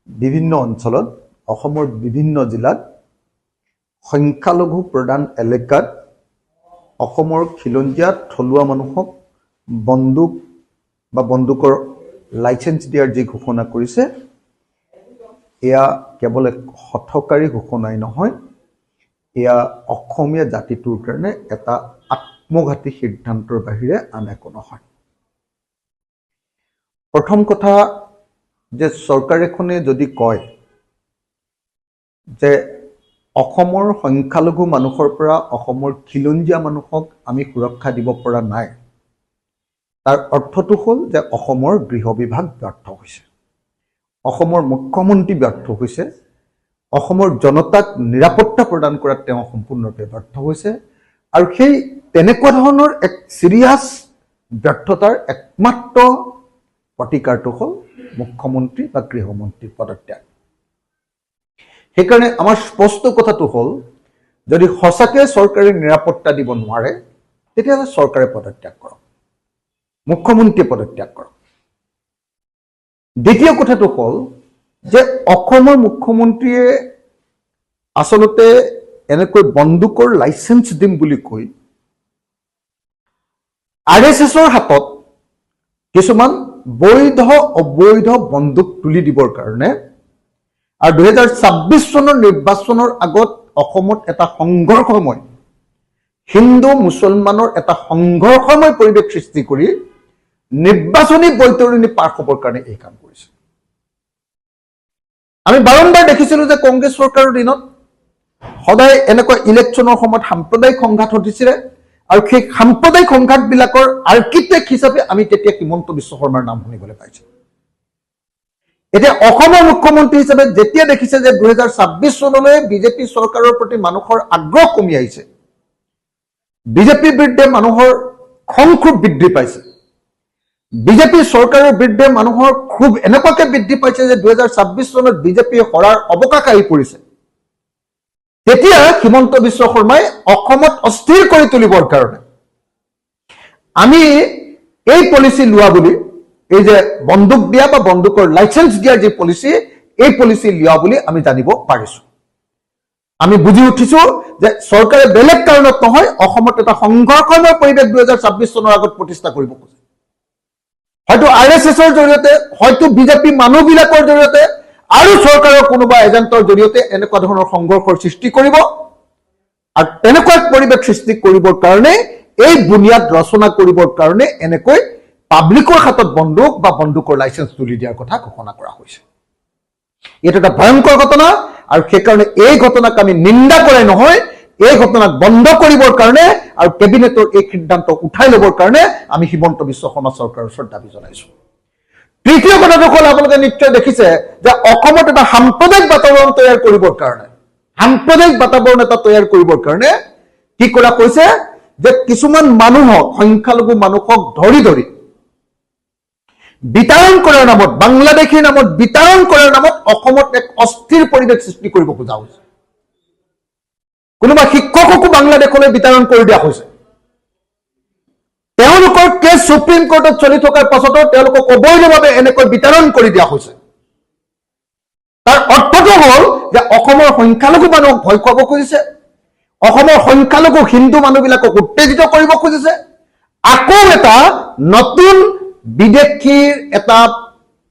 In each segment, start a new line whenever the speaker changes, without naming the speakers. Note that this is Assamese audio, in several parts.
বিভিন্ন অঞ্চলত অসমৰ বিভিন্ন জিলাত সংখ্যালঘু প্ৰধান এলেকাত অসমৰ খিলঞ্জীয়া থলুৱা মানুহক বন্দুক বা বন্দুকৰ লাইসেন্স দিয়াৰ যি ঘোষণা কৰিছে এয়া কেৱল এক হঠকাৰী ঘোষণাই নহয়, এয়া অসমীয়া জাতিটোৰ কাৰণে এটা আত্মঘাতী সিদ্ধান্তৰ বাহিৰে আন একো নহয়। প্ৰথম কথা যে চৰকাৰ এখনে যদি কয় যে অসমৰ সংখ্যালঘু মানুহৰ পৰা অসমৰ খিলঞ্জীয়া মানুহক আমি সুৰক্ষা দিব পৰা নাই, তাৰ অৰ্থটো হ'ল যে অসমৰ গৃহ বিভাগ ব্যৰ্থ হৈছে, অসমৰ মুখ্যমন্ত্ৰী ব্যৰ্থ হৈছে, অসমৰ জনতাক নিৰাপত্তা প্ৰদান কৰাত তেওঁ সম্পূৰ্ণৰূপে ব্যৰ্থ হৈছে। আৰু সেই তেনেকুৱা ধৰণৰ এক চিৰিয়াছ ব্যৰ্থতাৰ একমাত্ৰ প্ৰতিকাৰটো হ'ল মুখ্যমন্ত্ৰী বা গৃহমন্ত্ৰীৰ পদত্যাগ। সেইকাৰণে আমাৰ স্পষ্ট কথাটো হ'ল যদি সঁচাকে চৰকাৰে নিৰাপত্তা দিব নোৱাৰে তেতিয়াহ'লে চৰকাৰে পদত্যাগ কৰক, মুখ্যমন্ত্ৰীয়ে পদত্যাগ কৰক। দ্বিতীয় কথাটো হ'ল যে অসমৰ মুখ্যমন্ত্ৰীয়ে আচলতে এনেকৈ বন্দুকৰ লাইসেন্স দিম বুলি কৈ RSSৰ হাতত কিছুমান বৈধ অবৈধ বন্দুক তুলি দিবৰ কাৰণে আৰু 2026 চনৰ নিৰ্বাচনৰ আগত অসমত এটা সংঘৰ্ষময় হিন্দু মুছলমানৰ এটা সংঘৰ্ষময় পৰিৱেশ সৃষ্টি কৰি নিৰ্বাচনী বৈতৰণি পাৰ হ'বৰ কাৰণে এই কাম কৰিছে। আমি বাৰম্বাৰ দেখিছিলো যে কংগ্ৰেছ চৰকাৰৰ দিনত সদায় এনেকুৱা ইলেকশ্যনৰ সময়ত সাম্প্ৰদায়িক সংঘাত ঘটিছিলে আৰু সেই সাম্প্ৰদায়িক সংঘাতবিলাকৰ আৰ্কিটেক্ট হিচাপে আমি তেতিয়া হিমন্ত বিশ্ব শৰ্মাৰ নাম শুনিবলৈ পাইছোঁ। এতিয়া অসমৰ মুখ্যমন্ত্ৰী হিচাপে যেতিয়া দেখিছে যে 2026 চনলৈ বিজেপি চৰকাৰৰ প্ৰতি মানুহৰ আগ্ৰহ কমি আহিছে, বিজেপিৰ বিৰুদ্ধে মানুহৰ খং খুব বৃদ্ধি পাইছে, বিজেপি চৰকাৰৰ বিৰুদ্ধে মানুহৰ খুব এনেকুৱাকে বৃদ্ধি পাইছে যে 2026 চনত বিজেপি হৰাৰ অৱকাশ আহি পৰিছে, তেতিয়া হিমন্ত বিশ্ব শৰ্মাই অসমত অস্থিৰ কৰি তুলিবৰ কাৰণে আমি এই পলিচি লোৱা বুলি, এই যে বন্দুক দিয়া বা বন্দুকৰ লাইসেন্স দিয়াৰ যি পলিচি, এই পলিচি লোৱা বুলি আমি জানিব পাৰিছো। আমি বুজি উঠিছো যে চৰকাৰে বেলেগ কাৰণত নহয়, অসমত এটা সংঘৰ্ষময় পৰিৱেশ 2026 চনৰ আগত প্ৰতিষ্ঠা কৰিব খোজে। হয়তো RSSৰ জৰিয়তে, হয়তো বিজেপি মানুহবিলাকৰ জৰিয়তে আৰু চৰকাৰৰ কোনোবা এজেণ্টৰ জৰিয়তে এনেকুৱা ধৰণৰ সংঘৰ্ষৰ সৃষ্টি কৰিব আৰু তেনেকুৱা পৰিৱেশ সৃষ্টি কৰিবৰ কাৰণে এই বুনিয়াদ ৰচনা কৰিবৰ কাৰণে এনেকৈ পাব্লিকৰ হাতত বন্দুক বা বন্দুকৰ লাইসেন্স তুলি দিয়াৰ কথা ঘোষণা কৰা হৈছে। এইটো এটা ভয়ংকৰ ঘটনা আৰু সেইকাৰণে এই ঘটনাক আমি নিন্দা কৰে নহয়, এই ঘটনাক বন্ধ কৰিবৰ কাৰণে আৰু কেবিনেটৰ এই সিদ্ধান্ত উঠাই ল'বৰ কাৰণে আমি হিমন্ত বিশ্ব শৰ্মা চৰকাৰৰ ওচৰত দাবী জনাইছো। তৃতীয় কথাটো হ'ল আপোনালোকে নিশ্চয় দেখিছে যে অসমত এটা সাম্প্ৰদায়িক বাতাবৰণ তৈয়াৰ কৰিবৰ কাৰণে, সাম্প্ৰদায়িক বাতাবৰণ এটা তৈয়াৰ কৰিবৰ কাৰণে কি কৰা হৈছে যে কিছুমান মানুহক, সংখ্যালঘু মানুহক ধৰি ধৰি বিতাড়ন কৰাৰ নামত, বাংলাদেশীৰ নামত বিতাড়ন কৰাৰ নামত অসমত এক অস্থিৰ পৰিৱেশ সৃষ্টি কৰিব খোজা হৈছে। কোনোবা শিক্ষককো বাংলাদেশলৈ বিতাড়ন কৰি দিয়া হৈছে। তেওঁলোকৰ কেছ সুপ্ৰিম কোৰ্টত চলি থকাৰ পাছতো তেওঁলোকক অবৈধভাৱে এনেকৈ বিতাড়ন কৰি দিয়া হৈছে। তাৰ অৰ্থটো হ'ল যে অসমৰ সংখ্যালঘু মানুহক ভয় খুৱাব খুজিছে, অসমৰ সংখ্যালঘু হিন্দু মানুহবিলাকক উত্তেজিত কৰিব খুজিছে, আকৌ এটা নতুন বিদেশীৰ এটা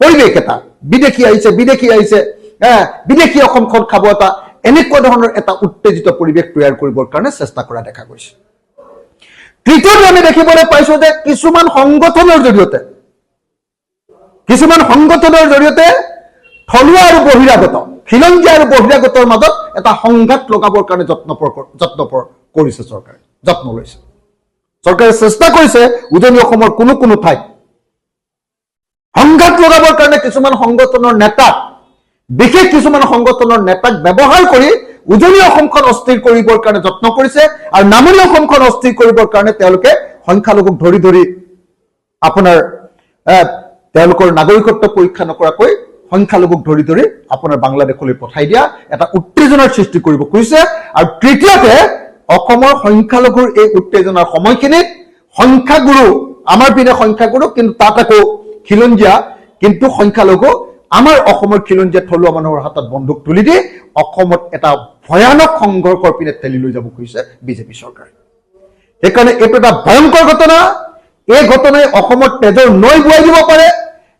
পৰিৱেশ, এটা বিদেশী আহিছে বিদেশী অসমখন খাব, এটা এনেকুৱা ধৰণৰ এটা উত্তেজিত পৰিৱেশ তৈয়াৰ কৰিবৰ কাৰণে চেষ্টা কৰা দেখা গৈছে। তৃতীয়তে আমি দেখিবলৈ পাইছো যে কিছুমান সংগঠনৰ জৰিয়তে থলুৱা আৰু বহিৰাগত, খিলঞ্জীয়া আৰু বহিৰাগতৰ মাজত এটা সংঘাত লগাবৰ কাৰণে যত্ন কৰিছে চৰকাৰে, যত্ন লৈছে। চৰকাৰে চেষ্টা কৰিছে উজনি অসমৰ কোনো ঠাইত সংঘাত লগাবৰ কাৰণে কিছুমান সংগঠনৰ নেতাক, বিশেষ কিছুমান সংগঠনৰ নেতাক ব্যৱহাৰ কৰি উজনি অসমখন অস্থিৰ কৰিবৰ কাৰণে যত্ন কৰিছে আৰু নামনি অসমখন অস্থিৰ কৰিবৰ কাৰণে তেওঁলোকে সংখ্যালঘুক ধৰি ধৰি আপোনাৰ তেওঁলোকৰ নাগৰিকত্ব পৰীক্ষা নকৰাকৈ সংখ্যালঘুক ধৰি ধৰি আপোনাৰ বাংলাদেশলৈ পঠাই দিয়া এটা উত্তেজনাৰ সৃষ্টি কৰিব খুজিছে। আৰু তৃতীয়তে অসমৰ সংখ্যালঘুৰ এই উত্তেজনাৰ সময়খিনিত সংখ্যাগুৰু, আমাৰ পিনে সংখ্যাগুৰু কিন্তু তাত আকৌ খিলঞ্জীয়া কিন্তু সংখ্যালঘু আমাৰ অসমৰ খিলঞ্জীয়া থলুৱা মানুহৰ হাতত বন্দুক তুলি দি অসমত এটা ভয়ানক সংঘৰ্ষৰ পিনে ঠেলি লৈ যাব খুজিছে বিজেপি চৰকাৰে। সেইকাৰণে এইটো এটা ভয়ংকৰ ঘটনা। এই ঘটনাই অসমত তেজৰ নৈ বুৱাই দিব পাৰে।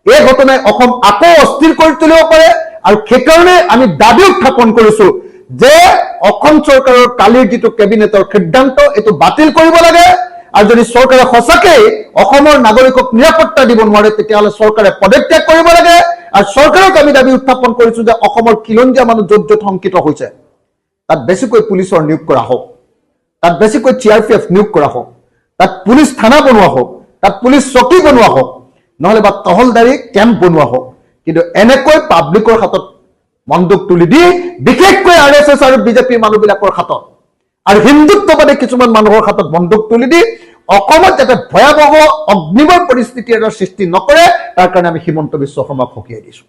এই ঘটনাই অসম আকৌ অস্থিৰ কৰি তুলিব পাৰে। আৰু সেইকাৰণে আমি দাবী উত্থাপন কৰিছো যে অসম চৰকাৰৰ কালিৰ যিটো কেবিনেটৰ সিদ্ধান্ত এইটো বাতিল কৰিব লাগে। আৰু যদি চৰকাৰে সঁচাকেই অসমৰ নাগৰিকক নিৰাপত্তা দিব নোৱাৰে তেতিয়াহ'লে চৰকাৰে পদত্যাগ কৰিব লাগে। আৰু চৰকাৰক আমি দাবী উত্থাপন কৰিছো যে অসমৰ খিলঞ্জীয়া মানুহ য'ত য'ত শংকিত হৈছে তাত বেছিকৈ পুলিচৰ নিয়োগ কৰা হওক, তাত বেছিকৈ CRPF নিয়োগ কৰা হওক, তাত পুলিচ থানা বনোৱা হওক, তাত পুলিচ চকী বনোৱা হওক, নহলে বা তহলদাৰী কেম্প বনোৱা হওক। কিন্তু এনেকৈ পাব্লিকৰ হাতত বন্দুক তুলি দি বিশেষকৈ RSS আৰু বিজেপিৰ মানুহবিলাকৰ হাতত আৰু হিন্দুত্ববাদী কিছুমান মানুহৰ হাতত বন্দুক তুলি দি অসমত যাতে ভয়াৱহ অগ্নিময় পৰিস্থিতি এটা সৃষ্টি নকৰে তাৰ কাৰণে আমি হিমন্ত বিশ্ব শৰ্মাক সকীয়াই দিছো।